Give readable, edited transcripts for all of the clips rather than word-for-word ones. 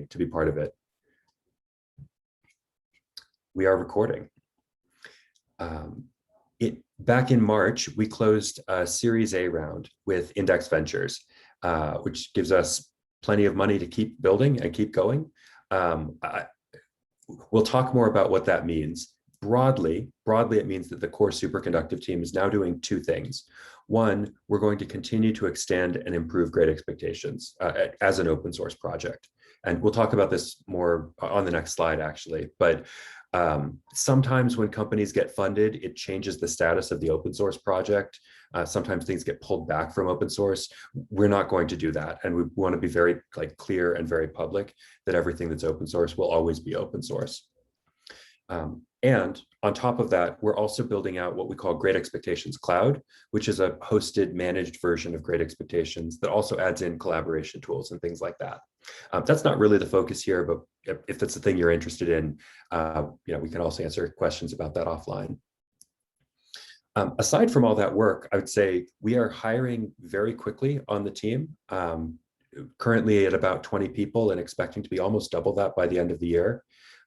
today to be part of it. We are recording. Back in March, we closed a Series A round with Index Ventures, which gives us plenty of money to keep building and keep going. We'll talk more about what that means. Broadly, it means that the core superconductive team is now doing two things. One, we're going to continue to extend and improve Great Expectations as an open source project. And we'll talk about this more on the next slide, actually. But sometimes when companies get funded, it changes the status of the open source project. Sometimes things get pulled back from open source. We're not going to do that. And we want to be very clear and very public that everything that's open source will always be open source. And on top of that, we're also building out what we call Great Expectations Cloud, which is a hosted, managed version of Great Expectations that also adds in collaboration tools and things like that. That's not really the focus here, but if that's the thing you're interested in, we can also answer questions about that offline. Aside from all that work, I would say we are hiring very quickly on the team, currently at about 20 people and expecting to be almost double that by the end of the year.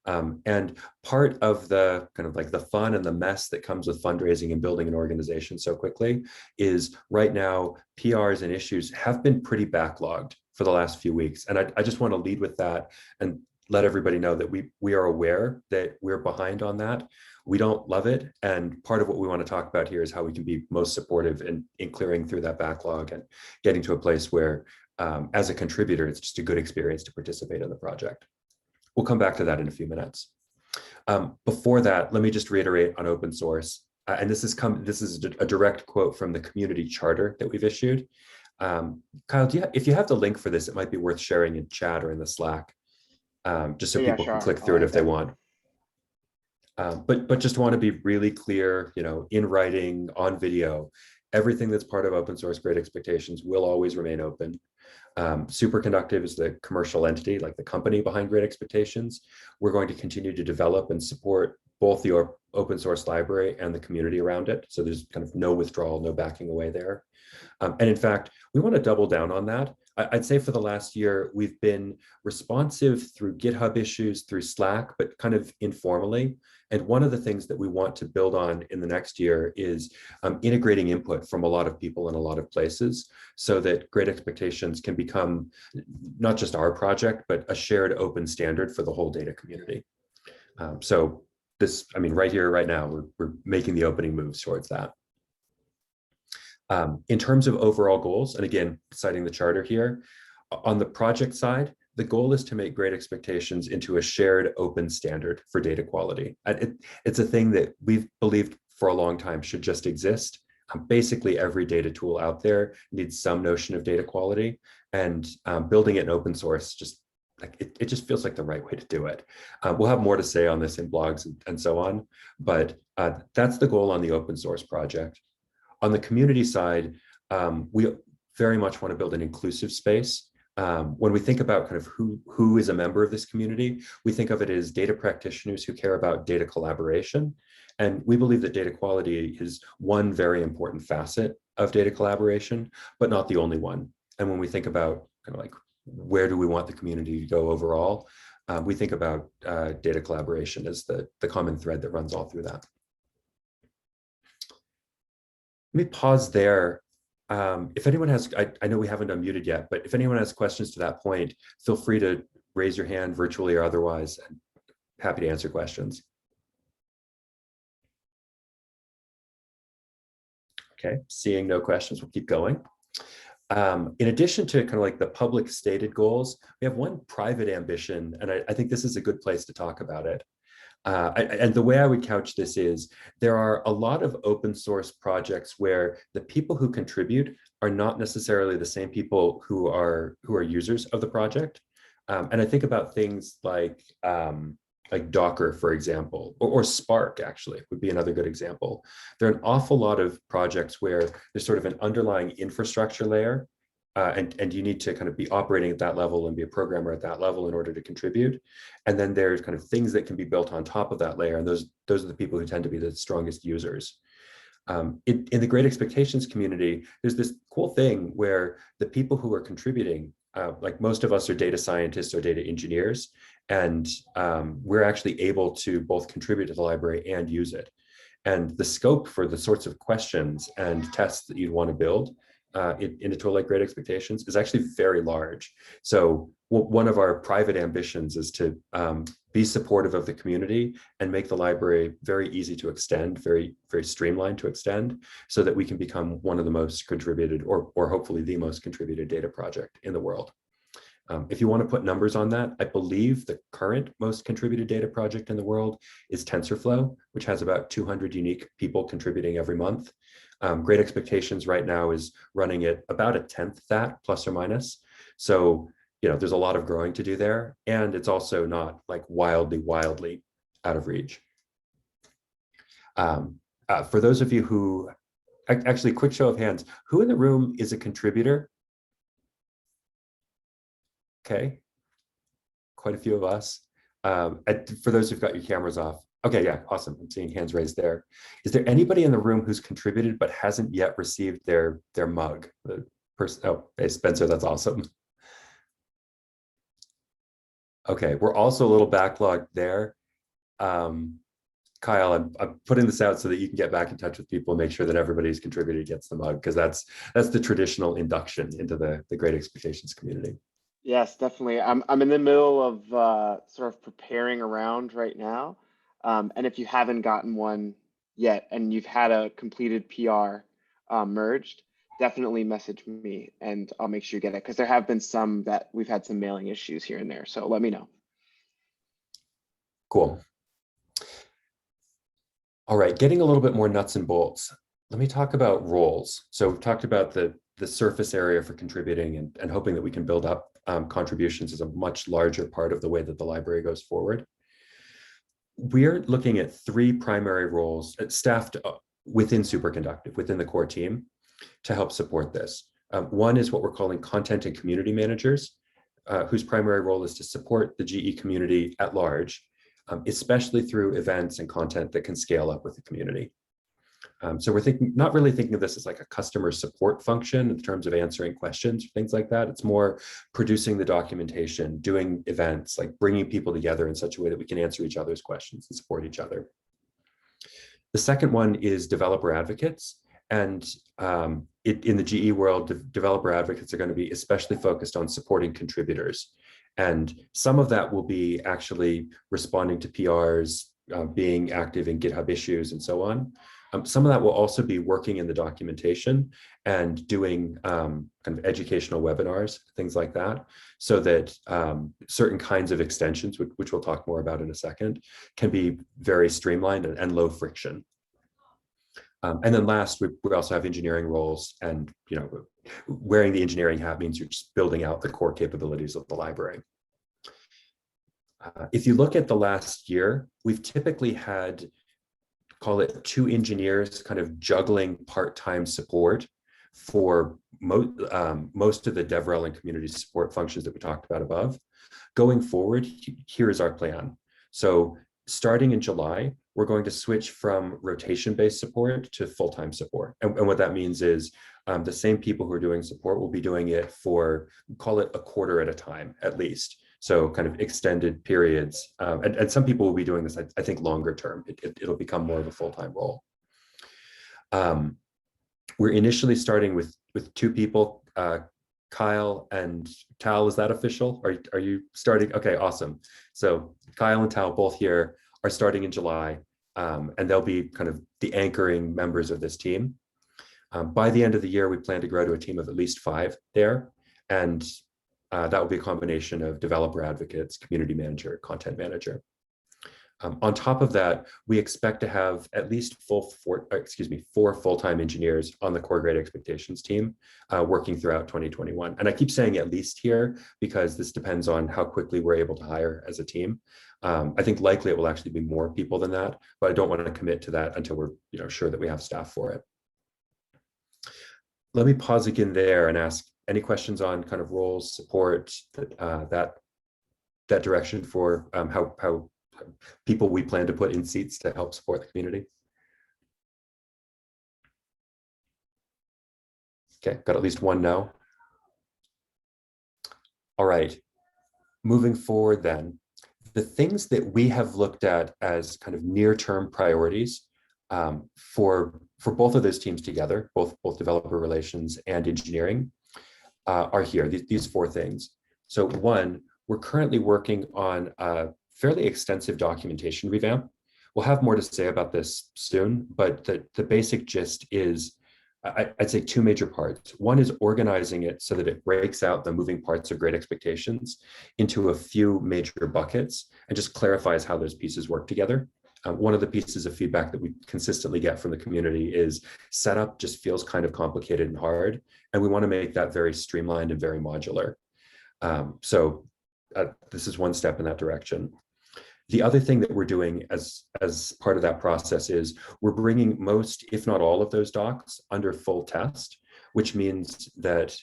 And part of the kind of the fun and the mess that comes with fundraising and building an organization so quickly is right now PRs and issues have been pretty backlogged for the last few weeks. And I just want to lead with that and let everybody know that we are aware that we're behind on that. We don't love it. And part of what we want to talk about here is how we can be most supportive in clearing through that backlog and getting to a place where as a contributor, it's just a good experience to participate in the project. We'll come back to that in a few minutes. Before that, let me just reiterate on open source. And this is a direct quote from the community charter that we've issued. Kyle, if you have the link for this, it might be worth sharing in chat or in the Slack, just so people can click through it if they want. But just want to be really clear, in writing, on video, everything that's part of open source Great Expectations will always remain open. Superconductive is the commercial entity, like the company behind Great Expectations. We're going to continue to develop and support both the open source library and the community around it. So there's kind of no withdrawal, no backing away there. And in fact, we want to double down on that. I'd say for the last year, we've been responsive through GitHub issues, through Slack, but kind of informally. And one of the things that we want to build on in the next year is integrating input from a lot of people in a lot of places so that Great Expectations can become not just our project, but a shared open standard for the whole data community. So this, right here, right now, we're making the opening moves towards that. In terms of overall goals, and again, citing the charter here, on the project side, the goal is to make Great Expectations into a shared open standard for data quality. It's a thing that we've believed for a long time should just exist. Basically, every data tool out there needs some notion of data quality, and building it in open source it just feels like the right way to do it. We'll have more to say on this in blogs and so on, but that's the goal on the open source project. On the community side, we very much want to build an inclusive space. When we think about kind of who is a member of this community, we think of it as data practitioners who care about data collaboration. And we believe that data quality is one very important facet of data collaboration, but not the only one. And when we think about kind of where do we want the community to go overall, we think about data collaboration as the common thread that runs all through that. Let me pause there. If anyone has, I know we haven't unmuted yet, but if anyone has questions to that point, feel free to raise your hand virtually or otherwise. I'm happy to answer questions. Okay, seeing no questions, we'll keep going. In addition to kind of the public stated goals, we have one private ambition, and I think this is a good place to talk about it. And the way I would couch this is there are a lot of open source projects where the people who contribute are not necessarily the same people who are users of the project. And I think about things like Docker, for example, or Spark actually would be another good example. There are an awful lot of projects where there's sort of an underlying infrastructure layer. And you need to kind of be operating at that level and be a programmer at that level in order to contribute. And then there's kind of things that can be built on top of that layer. And those are the people who tend to be the strongest users. In the Great Expectations community, there's this cool thing where the people who are contributing like most of us are data scientists or data engineers, and we're actually able to both contribute to the library and use it. And the scope for the sorts of questions and tests that you'd want to build in a tool like Great Expectations is actually very large. So one of our private ambitions is to be supportive of the community and make the library very easy to extend, very, very streamlined to extend, so that we can become one of the most contributed, or hopefully the most contributed data project in the world. If you want to put numbers on that, I believe the current most contributed data project in the world is TensorFlow, which has about 200 unique people contributing every month. Great Expectations right now is running at about a tenth that, plus or minus. So, there's a lot of growing to do there. And it's also not like wildly out of reach. For those of you who, actually, quick show of hands, who in the room is a contributor? Okay, quite a few of us. For those who've got your cameras off. Okay, yeah, awesome. I'm seeing hands raised there. Is there anybody in the room who's contributed but hasn't yet received their mug? The person, oh, hey, Spencer, that's awesome. Okay, we're also a little backlogged there. Kyle, I'm putting this out so that you can get back in touch with people and make sure that everybody's contributed gets the mug, because that's the traditional induction into the Great Expectations community. Yes, definitely. I'm in the middle of sort of preparing around right now. And if you haven't gotten one yet and you've had a completed PR merged, definitely message me and I'll make sure you get it, because there have been some that we've had some mailing issues here and there. So let me know. Cool. All right, getting a little bit more nuts and bolts. Let me talk about roles. So we've talked about the surface area for contributing and hoping that we can build up contributions as a much larger part of the way that the library goes forward. We're looking at 3 primary roles staffed within Superconductive, within the core team, to help support this. One is what we're calling content and community managers, whose primary role is to support the GE community at large, especially through events and content that can scale up with the community. So we're not really thinking of this as like a customer support function in terms of answering questions, things like that. It's more producing the documentation, doing events, like bringing people together in such a way that we can answer each other's questions and support each other. The second one is developer advocates. And in the GE world, developer advocates are going to be especially focused on supporting contributors. And some of that will be actually responding to PRs, being active in GitHub issues and so on. Some of that will also be working in the documentation and doing kind of educational webinars, things like that, so that certain kinds of extensions, which we'll talk more about in a second, can be very streamlined and low friction. And then last, we also have engineering roles, and wearing the engineering hat means you're just building out the core capabilities of the library. If you look at the last year, we've typically had, call it 2 engineers kind of juggling part-time support for most of the DevRel and community support functions that we talked about above. Going forward, here's our plan. So starting in July, we're going to switch from rotation-based support to full-time support. And what that means is the same people who are doing support will be doing it for, call it a quarter at a time, at least. So kind of extended periods. And some people will be doing this, I think, longer term. It'll become more of a full-time role. We're initially starting with 2 people, Kyle and Tal. Is that official? Are you starting? Okay, awesome. So Kyle and Tal both here are starting in July, and they'll be kind of the anchoring members of this team. By the end of the year, we plan to grow to a team of at least 5 there. And that will be a combination of developer advocates, community manager, content manager. On top of that, we expect to have at least 4 full-time engineers on the core Great Expectations team working throughout 2021. And I keep saying at least here because this depends on how quickly we're able to hire as a team. I think likely it will actually be more people than that, but I don't want to commit to that until we're sure that we have staff for it. Let me pause again there and ask any questions on kind of roles, support, that direction for how people we plan to put in seats to help support the community. Okay, got at least one no. All right, moving forward then, the things that we have looked at as kind of near-term priorities for both of those teams together, both developer relations and engineering, are here, these four things. So one, we're currently working on a fairly extensive documentation revamp. We'll have more to say about this soon, but the basic gist is, I'd say two major parts. One is organizing it so that it breaks out the moving parts of Great Expectations into a few major buckets and just clarifies how those pieces work together. One of the pieces of feedback that we consistently get from the community is setup just feels kind of complicated and hard, and we want to make that very streamlined and very modular. So this is one step in that direction. The other thing that we're doing as part of that process is we're bringing most, if not all of those docs under full test, which means that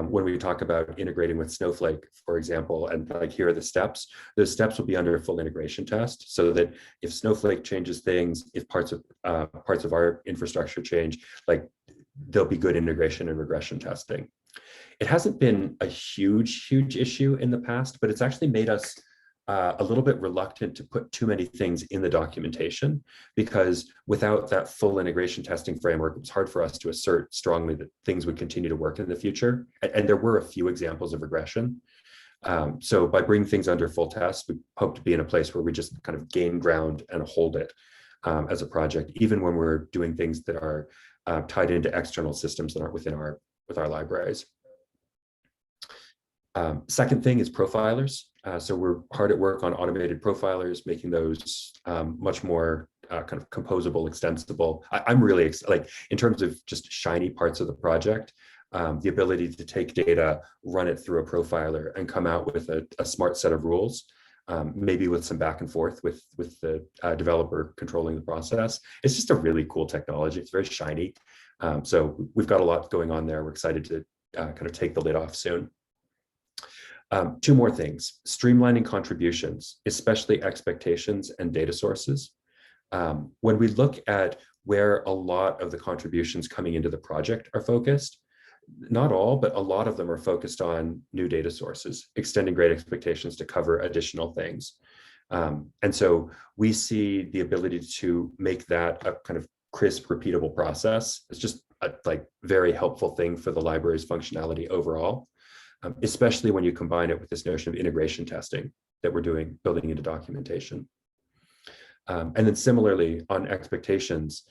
when we talk about integrating with Snowflake, for example, and like here are the steps, those steps will be under a full integration test so that if Snowflake changes things, if parts of our infrastructure change, like there'll be good integration and regression testing. It hasn't been a huge issue in the past, but it's actually made us a little bit reluctant to put too many things in the documentation, because without that full integration testing framework, it's hard for us to assert strongly that things would continue to work in the future. And there were a few examples of regression. So by bringing things under full test, we hope to be in a place where we just kind of gain ground and hold it as a project, even when we're doing things that are tied into external systems that aren't with our libraries. Second thing is profilers. So we're hard at work on automated profilers, making those much more kind of composable, extensible. I'm really like, in terms of just shiny parts of the project, the ability to take data, run it through a profiler, and come out with a smart set of rules, maybe with some back and forth with the developer controlling the process. It's just a really cool technology. It's very shiny. So we've got a lot going on there. We're excited to kind of take the lid off soon. Two more things: streamlining contributions, especially expectations and data sources. When we look at where a lot of the contributions coming into the project are focused, not all, but a lot of them are focused on new data sources, extending Great Expectations to cover additional things. And so we see the ability to make that a kind of crisp, repeatable process. It's just a like very helpful thing for the library's functionality overall. Especially when you combine it with this notion of integration testing that we're doing, building into documentation. And then similarly on expectations,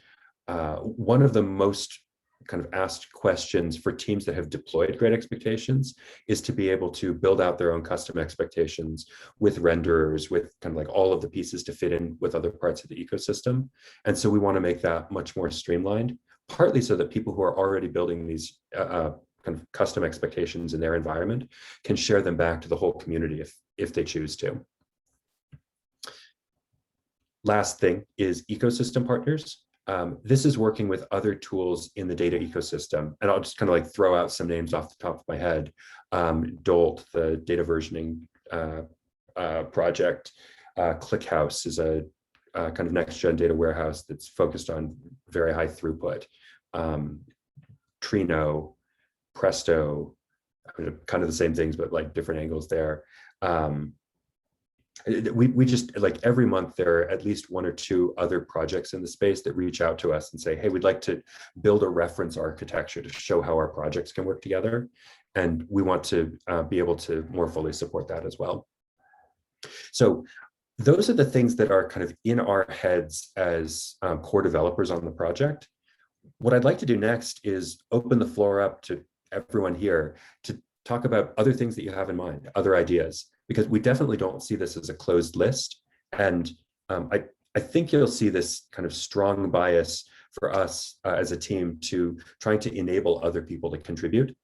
one of the most kind of asked questions for teams that have deployed Great Expectations is to be able to build out their own custom expectations with renderers, with kind of like all of the pieces to fit in with other parts of the ecosystem. And so we want to make that much more streamlined, partly so that people who are already building these kind of custom expectations in their environment can share them back to the whole community if they choose to. Last thing is ecosystem partners. This is working with other tools in the data ecosystem. And I'll just kind of like throw out some names off the top of my head. Dolt, the data versioning project. ClickHouse is a kind of next-gen data warehouse that's focused on very high throughput. Trino, Presto, kind of the same things, but like different angles there. We just, like, every month there are at least one or two other projects in the space that reach out to us and say, hey, we'd like to build a reference architecture to show how our projects can work together. And we want to be able to more fully support that as well. So those are the things that are kind of in our heads as core developers on the project. What I'd like to do next is open the floor up to everyone here to talk about other things that you have in mind, other ideas, because we definitely don't see this as a closed list. And I think you'll see this kind of strong bias for us as a team to trying to enable other people to contribute.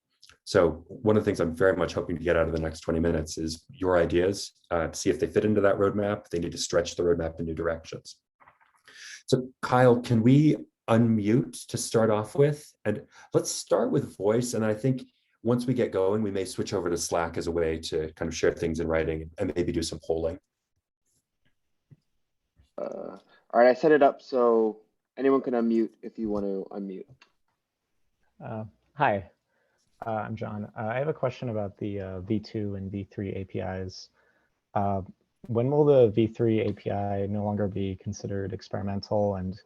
So one of the things I'm very much hoping to get out of the next 20 minutes is your ideas, to see if they fit into that roadmap, if they need to stretch the roadmap in new directions. So Kyle, can we unmute to start off with? And let's start with voice. And I think once we get going, we may switch over to Slack as a way to kind of share things in writing and maybe do some polling. All right, I set it up so anyone can unmute if you want to unmute. Hi. I'm John. I have a question about the V2 and V3 APIs. Uh, when will the V3 API no longer be considered experimental? And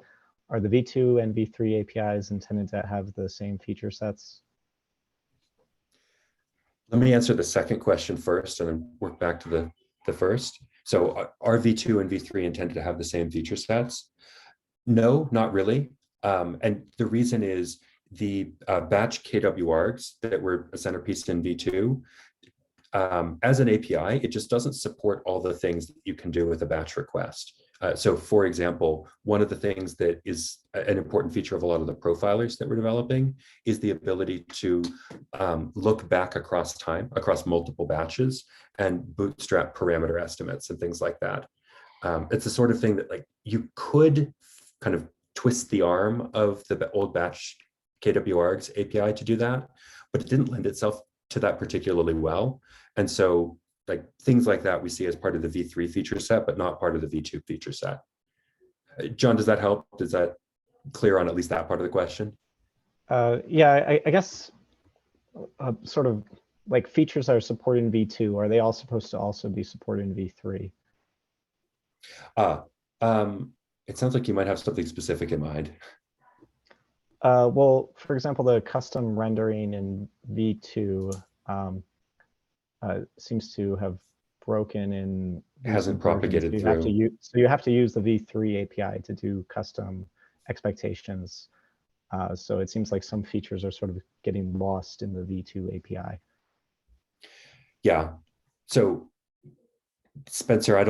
are the V2 and V3 APIs intended to have the same feature sets? Let me answer the second question first and then work back to the first. So are V2 and V3 intended to have the same feature sets? No, not really. And the reason is the batch KWRs that were a centerpiece in V2, as an API, it just doesn't support all the things that you can do with a batch request. So for example, one of the things that is an important feature of a lot of the profilers that we're developing is the ability to look back across time, across multiple batches, and bootstrap parameter estimates and things like that. It's the sort of thing that like you could kind of twist the arm of the old batch KWRs API to do that, but it didn't lend itself to that particularly well. And so like things like that we see as part of the V3 feature set, but not part of the V2 feature set. John, does that help? Is that clear on at least that part of the question? Yeah, I guess sort of like features that are supported in V2, are they all supposed to also be supported in V3? Uh, it sounds like you might have something specific in mind. Well, for example, the custom rendering in V2 seems to have broken in It hasn't recent versions. propagated through. So you have to use the V3 API to do custom expectations. So it seems like some features are sort of getting lost in the V2 API. Yeah. So Spencer, I'm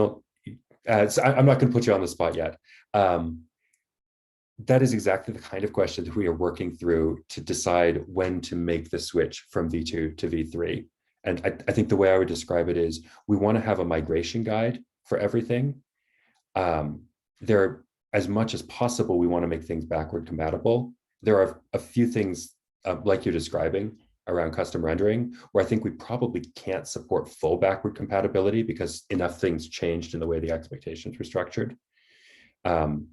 not going to put you on the spot yet. That is exactly the kind of question that we are working through to decide when to make the switch from V2 to V3. And I think the way I would describe it is we want to have a migration guide for everything. There, as much as possible, we want to make things backward compatible. There are a few things like you're describing around custom rendering, where I think we probably can't support full backward compatibility because enough things changed in the way the expectations were structured. And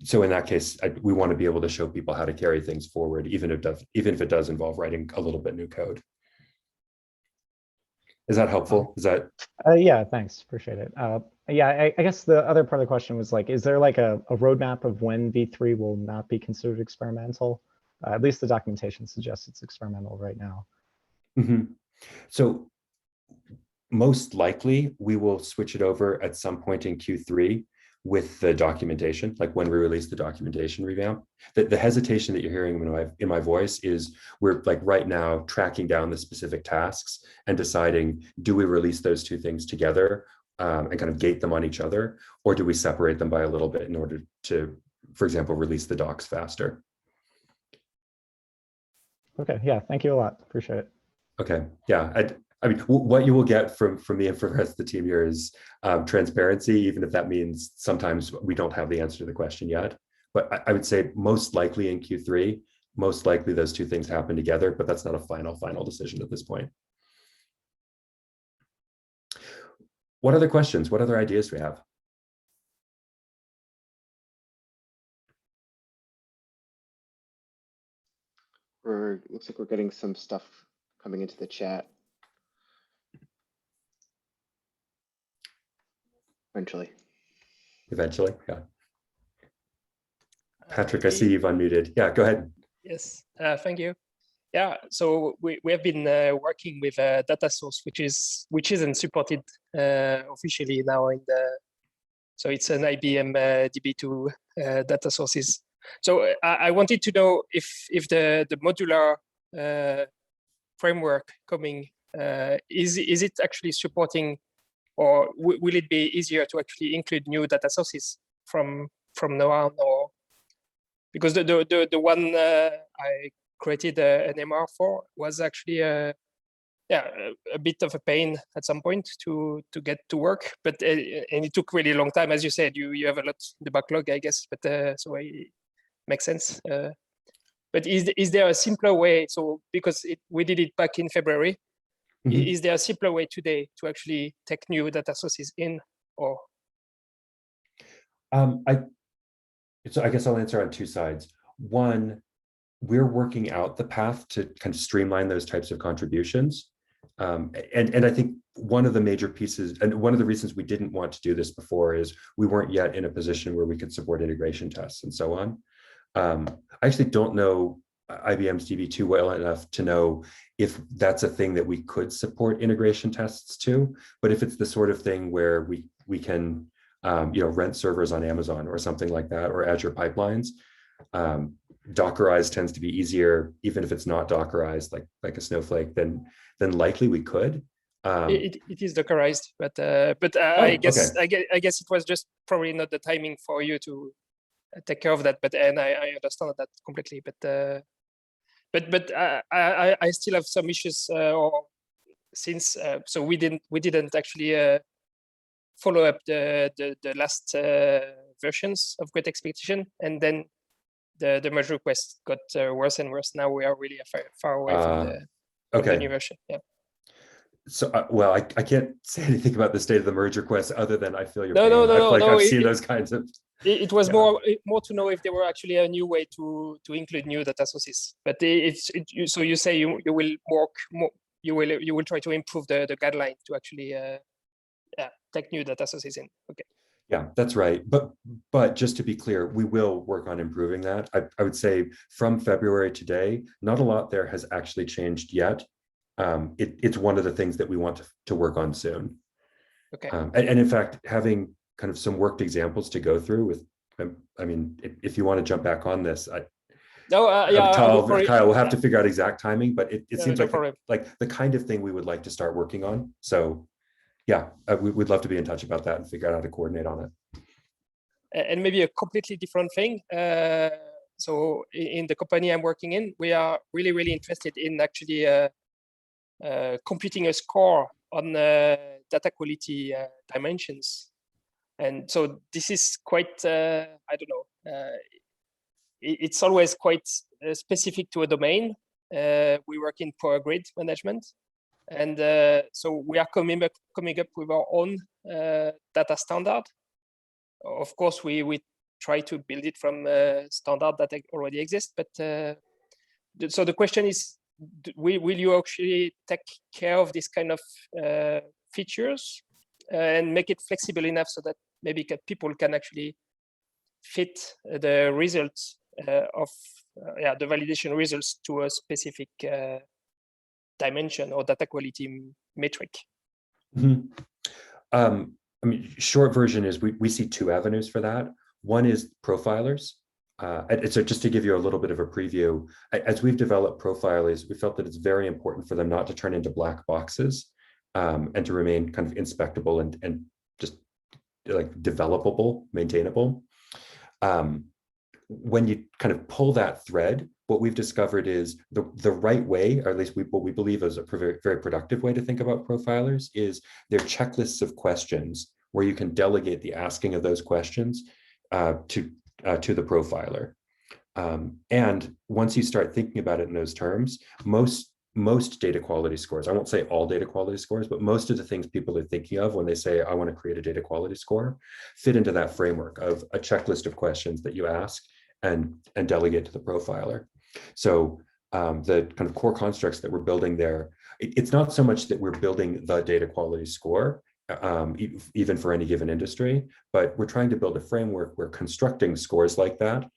so in that case, we want to be able to show people how to carry things forward, even if it does involve writing a little bit new code. Is that helpful? Is that? Yeah, thanks. Appreciate it. Yeah, I guess the other part of the question was like, is there like a roadmap of when V3 will not be considered experimental? At least the documentation suggests it's experimental right now. Mm-hmm. So most likely we will switch it over at some point in Q3 with the documentation, like when we release the documentation revamp. The hesitation that you're hearing in my voice is we're like right now tracking down the specific tasks and deciding, do we release those two things together and kind of gate them on each other, or do we separate them by a little bit in order to, for example, release the docs faster? Okay, yeah, thank you a lot. Appreciate it. Okay, yeah. I mean, what you will get from me and from the rest of the team here is transparency, even if that means sometimes we don't have the answer to the question yet. But I would say most likely in Q3, most likely those two things happen together, but that's not a final decision at this point. What other questions? What other ideas do we have? Looks like we're getting some stuff coming into the chat. Eventually, yeah. Patrick, I see you've unmuted. Yeah, go ahead. Yes, thank you. Yeah, so we have been working with a data source which isn't supported officially now in the. So it's an IBM DB2 data sources. So I wanted to know if the modular framework coming is it actually supporting, or will it be easier to actually include new data sources from now on, or because the one I created an MR for was actually a bit of a pain at some point to get to work, but and it took really long time, as you said. You have a lot in the backlog, I guess, but so it makes sense. But is there a simpler way? So because we did it back in February, is there a simpler way today to actually take new data sources in, or? So I guess I'll answer on two sides. One, we're working out the path to kind of streamline those types of contributions. And I think one of the major pieces, and one of the reasons we didn't want to do this before, is we weren't yet in a position where we could support integration tests and so on. I actually don't know IBM's DB2 well enough to know if that's a thing that we could support integration tests to, but if it's the sort of thing where we can rent servers on Amazon or something like that, or Azure pipelines, Dockerized tends to be easier, even if it's not Dockerized like a Snowflake, then likely we could. It is Dockerized, but I guess it was just probably not the timing for you to take care of that. But and I understand that completely. But I still have some issues, or since so we didn't actually follow up the last versions of Great Expectation, and then the merge request got worse and worse. Now we are really far away from the new version. Yeah. So, well, I can't say anything about the state of the merge request other than I feel your pain. I've seen those kinds of. It was more to know if there were actually a new way to include new data sources. But so you say you will work more. You will try to improve the guideline to actually take new data sources in. Okay. Yeah, that's right. But just to be clear, we will work on improving that. I would say from February today, not a lot there has actually changed yet. It's one of the things that we want to work on soon. Okay. And in fact, having kind of some worked examples to go through with, I mean, if you want to jump back on this, Kyle, we'll have to figure out exact timing, but it seems like the kind of thing we would like to start working on. So yeah, we'd love to be in touch about that and figure out how to coordinate on it. And maybe a completely different thing. So in the company I'm working in, we are really, really interested in actually computing a score on data quality dimensions. And so this is quite, I don't know, it's always quite specific to a domain. We work in power grid management. And so we are coming up with our own data standard. Of course, we try to build it from standard that already exists. But so the question is, will you actually take care of this kind of features and make it flexible enough so that maybe people can actually fit the results of the validation results to a specific dimension or data quality metric? Mm-hmm. I mean, short version is we see two avenues for that. One is profilers. And so just to give you a little bit of a preview, as we've developed profilers, we felt that it's very important for them not to turn into black boxes and to remain kind of inspectable and just like developable, maintainable. When you kind of pull that thread, what we've discovered is the right way, or at least what we believe is a very productive way to think about profilers, is they're checklists of questions where you can delegate the asking of those questions to the profiler. And once you start thinking about it in those terms, most data quality scores, I won't say all data quality scores, but most of the things people are thinking of when they say, I want to create a data quality score, fit into that framework of a checklist of questions that you ask and delegate to the profiler. So the kind of core constructs that we're building there, it's not so much that we're building the data quality score, even for any given industry, but we're trying to build a framework where constructing scores like that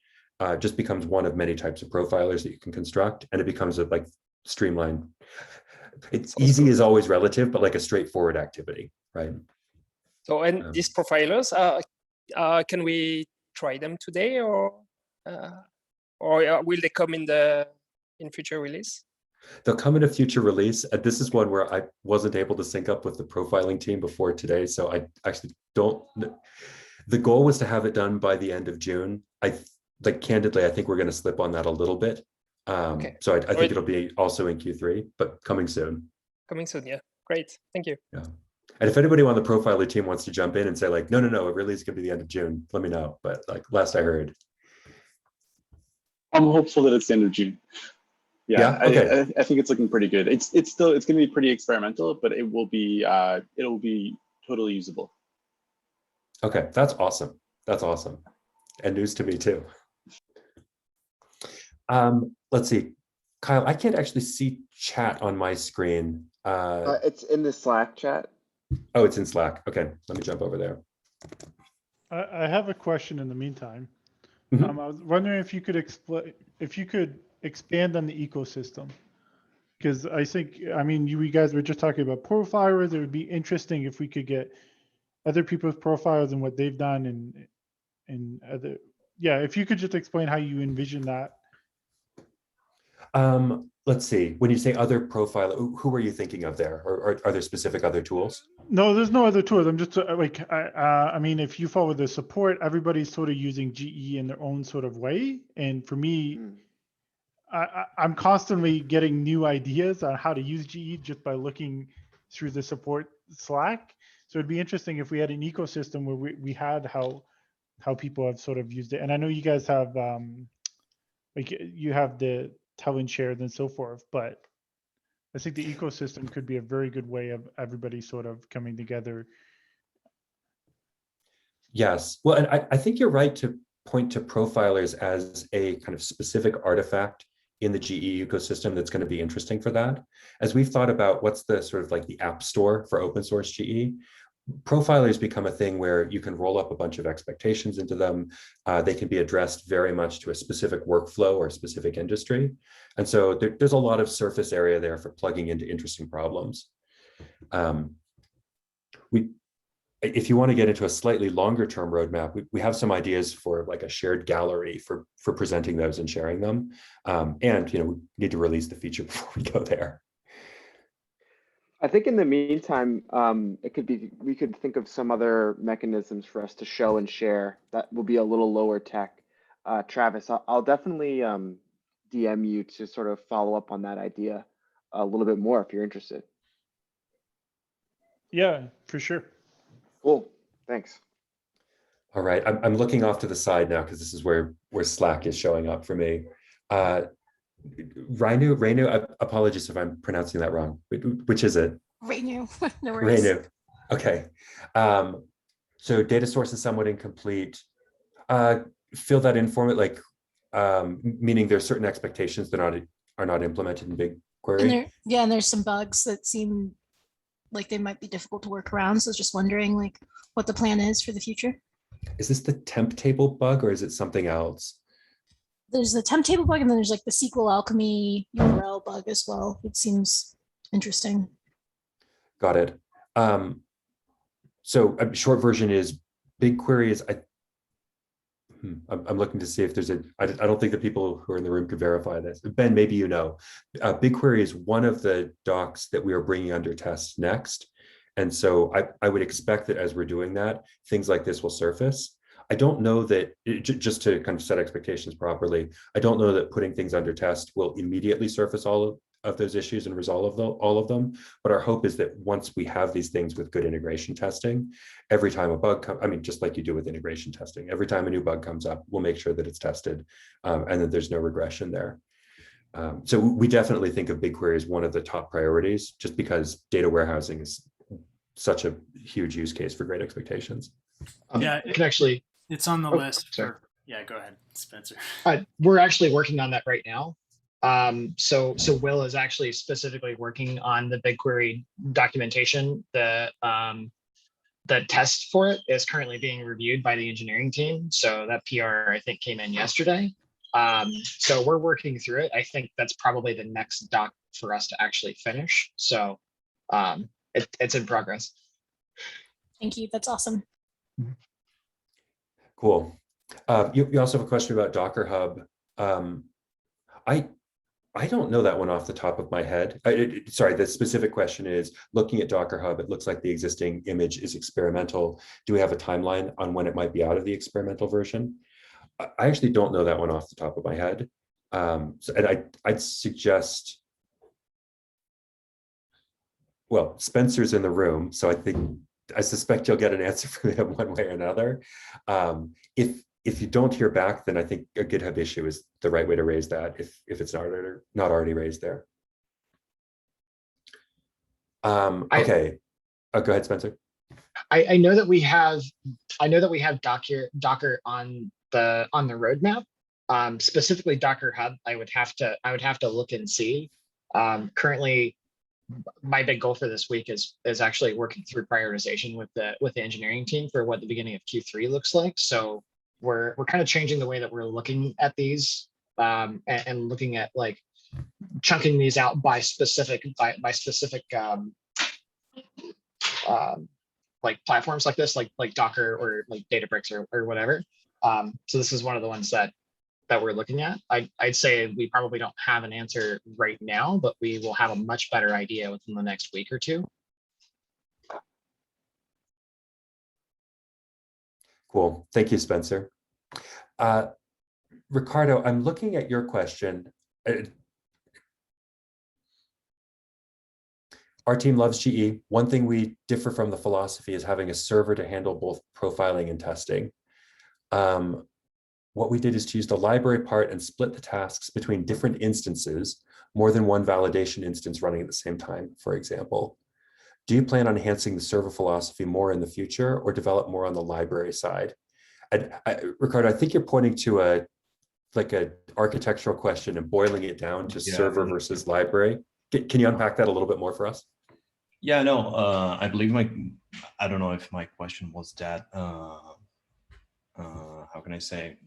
just becomes one of many types of profilers that you can construct, and it becomes a like streamlined. It's easy is always relative, but like a straightforward activity, right? So, and these profilers, can we try them today, or will they come in future release? They'll come in a future release. And this is one where I wasn't able to sync up with the profiling team before today. So I actually don't, the goal was to have it done by the end of June. Candidly, I think we're going to slip on that a little bit. Okay. So I think it'll be also in Q3, but coming soon. Coming soon, yeah. Great, thank you. Yeah. And if anybody on the profiler team wants to jump in and say like, no, it really is going to be the end of June, let me know. But like last I heard. I'm hopeful that it's the end of June. Yeah, okay. I think it's looking pretty good. It's going to be pretty experimental, but it will be totally usable. Okay, that's awesome. That's awesome, and news to me too. Let's see, Kyle, I can't actually see chat on my screen. It's in the Slack chat. Oh, it's in Slack. Okay, let me jump over there. I have a question in the meantime. Mhm. I was wondering if you could expand on the ecosystem. Because I think, I mean, you guys were just talking about profilers. It would be interesting if we could get other people's profiles and what they've done and other, yeah, if you could just explain how you envision that. Let's see, when you say other profile, who are you thinking of there? Or are there specific other tools? No, there's no other tools. I'm just like, I mean, if you follow the support, everybody's sort of using GE in their own sort of way. And for me, Mm. I'm constantly getting new ideas on how to use GE just by looking through the support Slack. So it'd be interesting if we had an ecosystem where we had how people have sort of used it. And I know you guys have like you have the tell and shared and so forth, but I think the ecosystem could be a very good way of everybody sort of coming together. Yes, well, and I think you're right to point to profilers as a kind of specific artifact in the GE ecosystem that's going to be interesting for that. As we've thought about what's the sort of like the app store for open source GE, profilers become a thing where you can roll up a bunch of expectations into them. They can be addressed very much to a specific workflow or specific industry. And so there's a lot of surface area there for plugging into interesting problems. If you want to get into a slightly longer term roadmap, we have some ideas for like a shared gallery for presenting those and sharing them. And we need to release the feature before we go there. I think in the meantime, we could think of some other mechanisms for us to show and share that will be a little lower tech. Travis, I'll definitely DM you to sort of follow up on that idea a little bit more if you're interested. Yeah, for sure. Cool, thanks. All right, I'm looking off to the side now because this is where Slack is showing up for me. Rainu, apologies if I'm pronouncing that wrong. Which is it? Rainu, no worries. Rainu, okay. So data source is somewhat incomplete. Fill that in for me, like meaning there's certain expectations that are not implemented in BigQuery. And there's some bugs that seem like they might be difficult to work around. So just wondering like what the plan is for the future. Is this the temp table bug or is it something else? There's the temp table bug and then there's like the SQL alchemy URL bug as well. It seems interesting. Got it. So a short version is BigQuery is, I'm looking to see if there's I don't think the people who are in the room could verify this. Ben, maybe you know. BigQuery is one of the docs that we are bringing under test next. And so I would expect that as we're doing that, things like this will surface. I don't know that, just to kind of set expectations properly, I don't know that putting things under test will immediately surface all of those issues and resolve all of them. But our hope is that once we have these things with good integration testing, every time a bug comes, I mean, just like you do with integration testing, every time a new bug comes up, we'll make sure that it's tested and that there's no regression there. So we definitely think of BigQuery as one of the top priorities, just because data warehousing is such a huge use case for great expectations. Yeah, it can actually. It's on the list. Yeah, go ahead, Spencer. We're actually working on that right now. So Will is actually specifically working on the BigQuery documentation. The test for it is currently being reviewed by the engineering team. So that PR I think came in yesterday. So we're working through it. I think that's probably the next doc for us to actually finish. So it's in progress. Thank you. That's awesome. Cool. You also have a question about Docker Hub. I don't know that one off the top of my head. Sorry, the specific question is, looking at Docker Hub, it looks like the existing image is experimental. Do we have a timeline on when it might be out of the experimental version? I actually don't know that one off the top of my head. And I'd suggest, well, Spencer's in the room, so I suspect you'll get an answer from him one way or another. If you don't hear back, then I think a GitHub issue is the right way to raise that if it's not already raised there. Okay. Go ahead, Spencer. I know that we have Docker on the roadmap. Specifically Docker Hub, I would have to look and see. Currently, my big goal for this week is actually working through prioritization with the engineering team for what the beginning of Q3 looks like. So we're kind of changing the way that we're looking at these, and looking at like chunking these out by specific like platforms like this, like Docker or like Databricks or whatever. So this is one of the ones that we're looking at. I'd say we probably don't have an answer right now, but we will have a much better idea within the next week or two. Cool. Thank you, Spencer. Ricardo, I'm looking at your question. Our team loves GE. One thing we differ from the philosophy is having a server to handle both profiling and testing. What we did is to use the library part and split the tasks between different instances, more than one validation instance running at the same time, for example. Do you plan on enhancing the server philosophy more in the future or develop more on the library side? Ricardo, I think you're pointing to an architectural question and boiling it down to server versus library. Can you unpack that a little bit more for us? Yeah, no, I believe I don't know if my question was that, how can I say,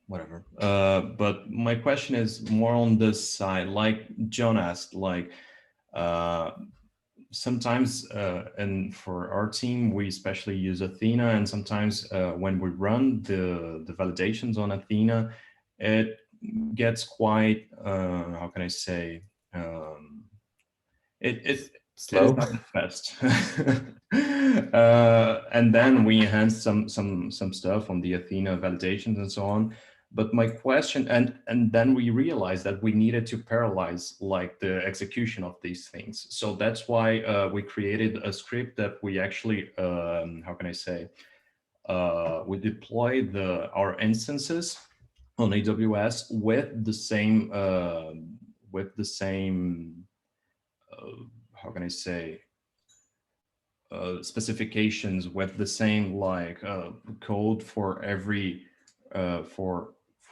whatever. But my question is more on this side, like John asked, like sometimes, and for our team, we especially use Athena, and sometimes when we run the validations on Athena, it gets quite, how can I say, it's slow. Not the best. And then we enhance some stuff on the Athena validations and so on. But my question, and then we realized that we needed to parallelize like the execution of these things. So that's why we created a script that we actually, how can I say, we deploy our instances on AWS with the same, how can I say, specifications with the same like code for every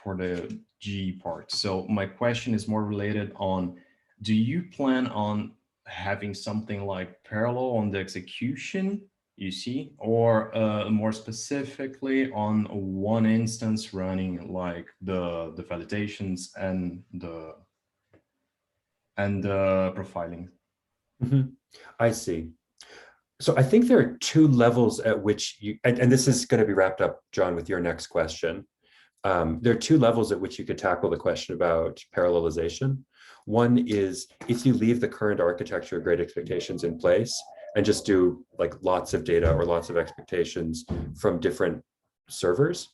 for the GE part. So my question is more related on, do you plan on having something like parallel on the execution, you see, or more specifically on one instance running like the validations and the profiling? Mm-hmm. I see. So I think there are two levels at which you, and this is going to be wrapped up, John, with your next question. There are two levels at which you could tackle the question about parallelization. One is if you leave the current architecture of Great Expectations in place and just do like lots of data or lots of expectations from different servers.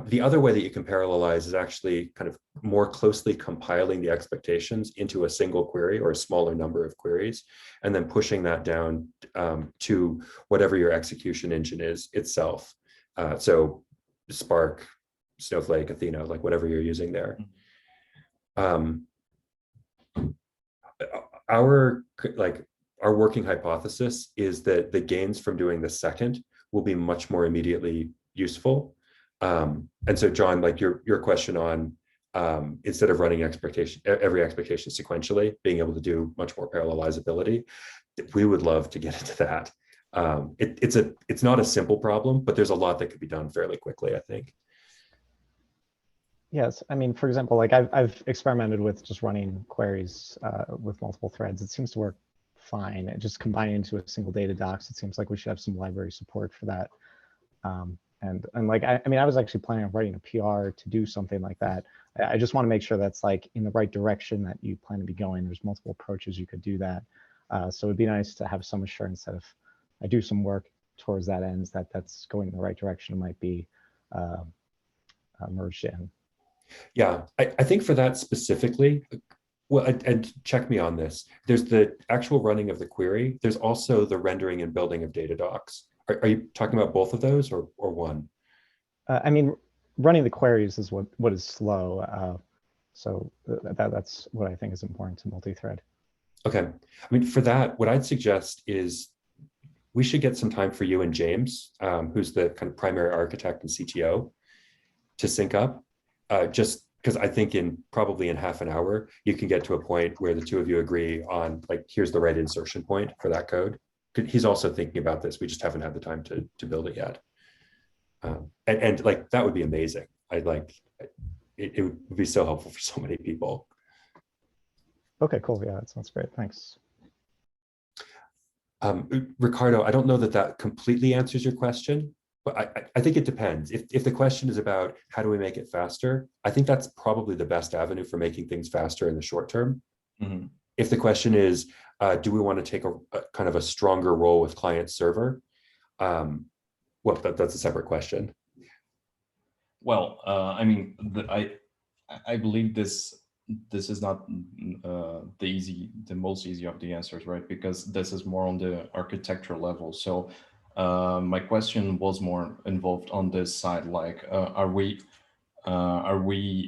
The other way that you can parallelize is actually kind of more closely compiling the expectations into a single query or a smaller number of queries, and then pushing that down to whatever your execution engine is itself. So Spark, Snowflake, Athena, like whatever you're using there. Our working hypothesis is that the gains from doing the second will be much more immediately useful. And so, John, like your question on instead of running every expectation sequentially, being able to do much more parallelizability, we would love to get into that. It's not a simple problem, but there's a lot that could be done fairly quickly, I think. Yes, I mean, for example, like I've experimented with just running queries with multiple threads. It seems to work fine. And just combining into a single data docs, it seems like we should have some library support for that. And like, I mean, I was actually planning on writing a PR to do something like that. I just want to make sure that's like in the right direction that you plan to be going. There's multiple approaches you could do that. So it'd be nice to have some assurance that if I do some work towards that end, that's going in the right direction, it might be merged in. Yeah, I think for that specifically, well, and check me on this, there's the actual running of the query. There's also the rendering and building of data docs. Are you talking about both of those or one? I mean, running the queries is what is slow. So that's what I think is important to multi-thread. Okay. I mean, for that, what I'd suggest is we should get some time for you and James, who's the kind of primary architect and CTO, to sync up. just because I think probably in half an hour, you can get to a point where the two of you agree on like, here's the right insertion point for that code. He's also thinking about this. We just haven't had the time to build it yet. And like, that would be amazing. It would be so helpful for so many people. Okay, cool. Yeah, that sounds great. Thanks. Ricardo, I don't know that completely answers your question, but I think it depends. If the question is about how do we make it faster, I think that's probably the best avenue for making things faster in the short term. Mm-hmm. If the question is, do we want to take a kind of a stronger role with client server? Well, that's a separate question. Well, I mean, I believe this is not the most easy of the answers, right? Because this is more on the architecture level. So my question was more involved on this side, like, are we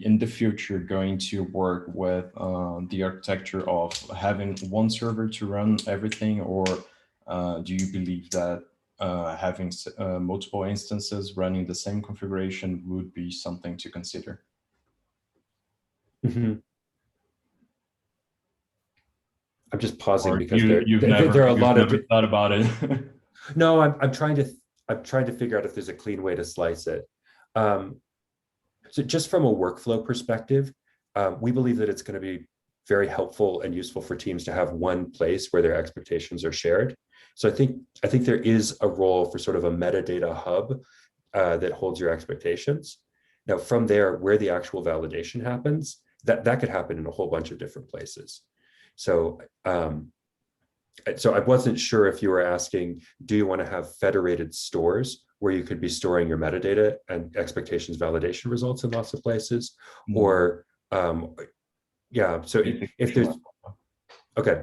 in the future going to work with the architecture of having one server to run everything, or do you believe that having multiple instances running the same configuration would be something to consider? Mm-hmm. I'm just pausing Or because you've there are a lot of thought about it. No, I'm trying to figure out if there's a clean way to slice it. So just from a workflow perspective, we believe that it's going to be very helpful and useful for teams to have one place where their expectations are shared. So I think there is a role for sort of a metadata hub that holds your expectations. Now, from there, where the actual validation happens, that could happen in a whole bunch of different places. So I wasn't sure if you were asking, do you want to have federated stores where you could be storing your metadata and expectations validation results in lots of places? Mm-hmm. Or, yeah, so if there's, okay.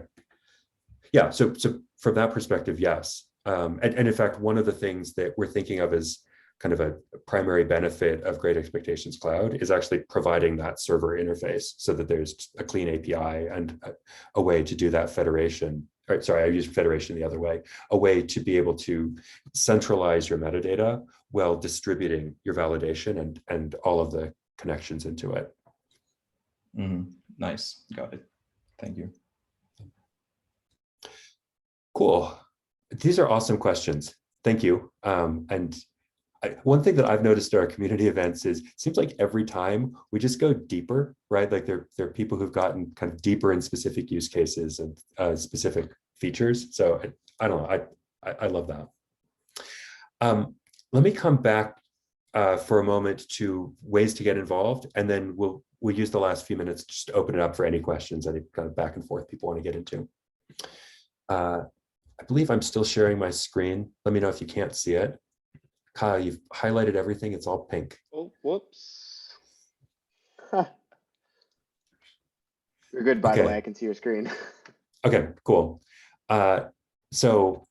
Yeah, so from that perspective, yes. And in fact, one of the things that we're thinking of as kind of a primary benefit of Great Expectations Cloud is actually providing that server interface so that there's a clean API and a way to do that federation. Sorry, I used federation the other way, a way to be able to centralize your metadata while distributing your validation and all of the connections into it. Mm-hmm. Nice, got it. Thank you. Cool. These are awesome questions. Thank you. One thing that I've noticed at our community events is it seems like every time we just go deeper, right? Like there are people who've gotten kind of deeper in specific use cases and specific features. So I don't know, I love that. Let me come back for a moment to ways to get involved, and then we'll use the last few minutes just to open it up for any questions, any kind of back and forth people want to get into. I believe I'm still sharing my screen. Let me know if you can't see it. Kyle, you've highlighted everything. It's all pink. Oh, whoops. You're good, by the way. I can see your screen. Okay, cool. So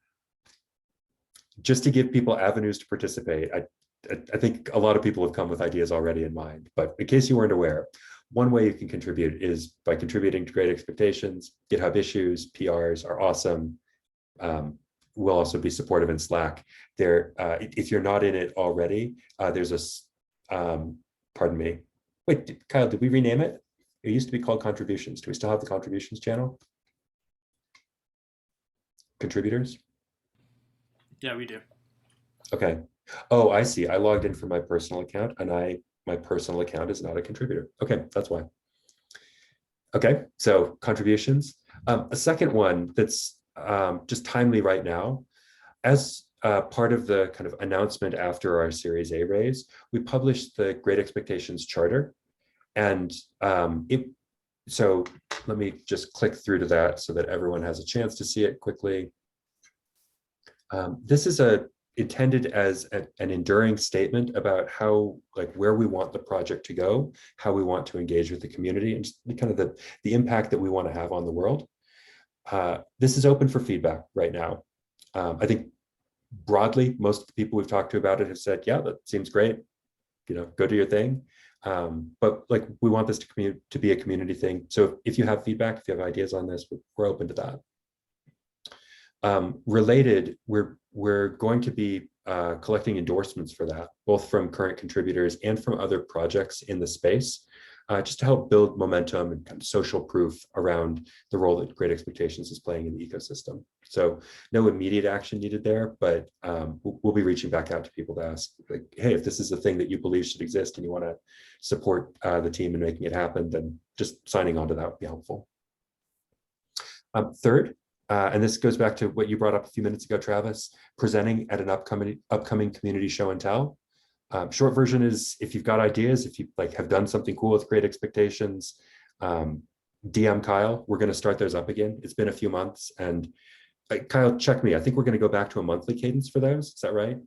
just to give people avenues to participate, I think a lot of people have come with ideas already in mind, but in case you weren't aware, one way you can contribute is by contributing to Great Expectations. GitHub issues, PRs are awesome. We'll also be supportive in Slack. There, if you're not in it already, there's a, pardon me. Wait, Kyle, did we rename it? It used to be called Contributions. Do we still have the Contributions channel? Contributors? Yeah, we do. Okay. Oh, I see. I logged in from my personal account, and my personal account is not a contributor. Okay, that's why. Okay, so contributions. A second one that's just timely right now, as part of the kind of announcement after our Series A raise, we published the Great Expectations Charter. And so let me just click through to that so that everyone has a chance to see it quickly. This is intended as an enduring statement about how, like, where we want the project to go, how we want to engage with the community, and just kind of the impact that we want to have on the world. This is open for feedback right now. I think broadly, most of the people we've talked to about it have said, yeah, that seems great. You know, go do your thing. But like, we want this to be a community thing. So if you have feedback, if you have ideas on this, we're open to that. Related, we're going to be collecting endorsements for that, both from current contributors and from other projects in the space, just to help build momentum and kind of social proof around the role that Great Expectations is playing in the ecosystem. So no immediate action needed there, but we'll be reaching back out to people to ask, like, hey, if this is a thing that you believe should exist and you want to support the team in making it happen, then just signing on to that would be helpful. Third, and this goes back to what you brought up a few minutes ago, Travis, presenting at an upcoming community show and tell. Short version is, if you've got ideas, if you like have done something cool with Great Expectations, DM Kyle. We're going to start those up again. It's been a few months, and Kyle, check me. I think we're going to go back to a monthly cadence for those. Is that right?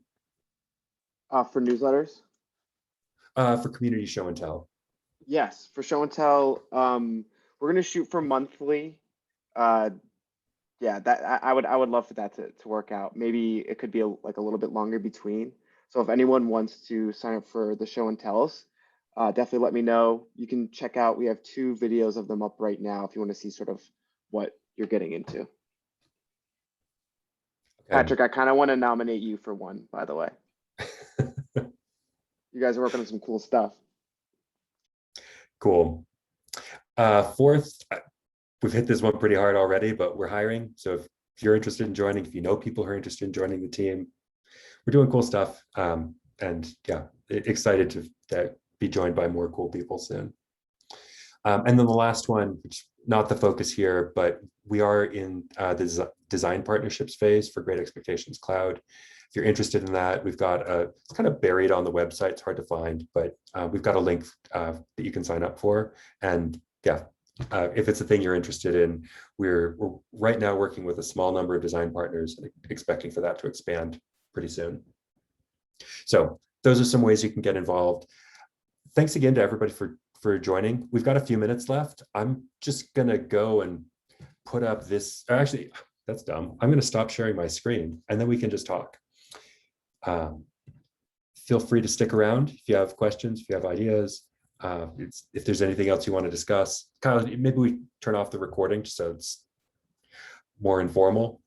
For newsletters? For community show and tell. Yes, for show and tell. We're going to shoot for monthly. Yeah, that I would love for that to work out. Maybe it could be like a little bit longer between. So if anyone wants to sign up for the show and tells, definitely let me know. You can check out, we have 2 videos of them up right now if you want to see sort of what you're getting into. Okay. Patrick, I kind of want to nominate you for one, by the way. You guys are working on some cool stuff. Cool. Fourth, we've hit this one pretty hard already, but we're hiring. So if you're interested in joining, if you know people who are interested in joining the team, we're doing cool stuff. And yeah, excited to be joined by more cool people soon. And then the last one, which not the focus here, but we are in the design partnerships phase for Great Expectations Cloud. If you're interested in that, we've got it's kind of buried on the website. It's hard to find, but we've got a link that you can sign up for. And yeah, if it's a thing you're interested in, we're right now working with a small number of design partners and expecting for that to expand pretty soon. So those are some ways you can get involved. Thanks again to everybody for joining. We've got a few minutes left. I'm just gonna go and put up this, actually, that's dumb. I'm gonna stop sharing my screen and then we can just talk. Feel free to stick around if you have questions, if you have ideas, if there's anything else you want to discuss. Kyle, maybe we turn off the recording so it's more informal.